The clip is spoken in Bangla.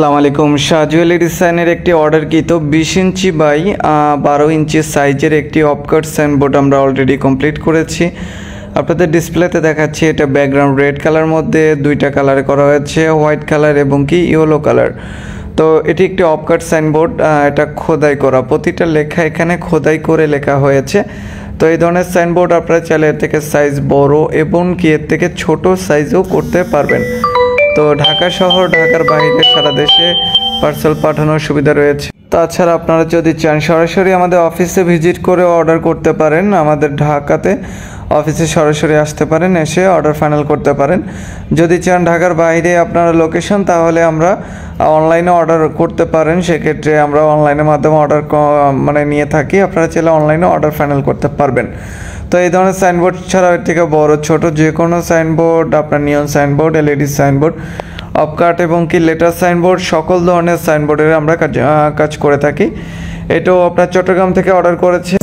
আসসালামু আলাইকুম। শাহ জুয়েলারি ডিজাইনের একটি অর্ডারকৃত 20 ইঞ্চি বাই 12 ইঞ্চি সাইজের একটি অফকাট সাইনবোর্ড আমরা অলরেডি কমপ্লিট করেছি। আপনাদের ডিসপ্লেতে দেখাচ্ছি। এটা ব্যাকগ্রাউন্ড রেড কালার মধ্যে দুইটা কালারে করা হয়েছে, হোয়াইট কালার এবং কি ইয়েলো কালার। তো এটি একটি অফকাট সাইনবোর্ড, এটা খোদাই করা, প্রতিটা লেখা এখানে খোদাই করে লেখা হয়েছে। তো এই ধরনের সাইনবোর্ড আপনারা চাইলে এর থেকে সাইজ বড় এবং কি এর থেকে ছোট সাইজও করতে পারবেন। তো ঢাকা শহর, ঢাকার বাইরে সারা দেশে পার্সেল পাঠানোর সুবিধা রয়েছে। তাছাড়া আপনারা যদি চান সরাসরি আমাদের অফিসে ভিজিট করে অর্ডার করতে পারেন। আমাদের ঢাকাতে অফিসে সরাসরি আসতে পারেন, এসে অর্ডার ফাইনাল করতে পারেন। যদি চান ঢাকার বাইরে আপনারা লোকেশন, তাহলে আমরা অনলাইনে অর্ডার করতে পারেন। সেক্ষেত্রে আমরা অনলাইনের মাধ্যমে অর্ডার নিয়ে থাকি। আপনারা চাইলে অনলাইনে অর্ডার ফাইনাল করতে পারবেন। তো এই ধরনের সাইনবোর্ড ছাড়াও এর থেকে বড় ছোট যে কোনো সাইনবোর্ড, আপনার নিয়ন সাইনবোর্ড, এলইডি সাইনবোর্ড, অফকাট এবং কি লেটার সাইনবোর্ড, সকল ধরনের সাইনবোর্ডের আমরা কাজ করে থাকি। এটাও আপনার চট্টগ্রাম থেকে অর্ডার করেছে।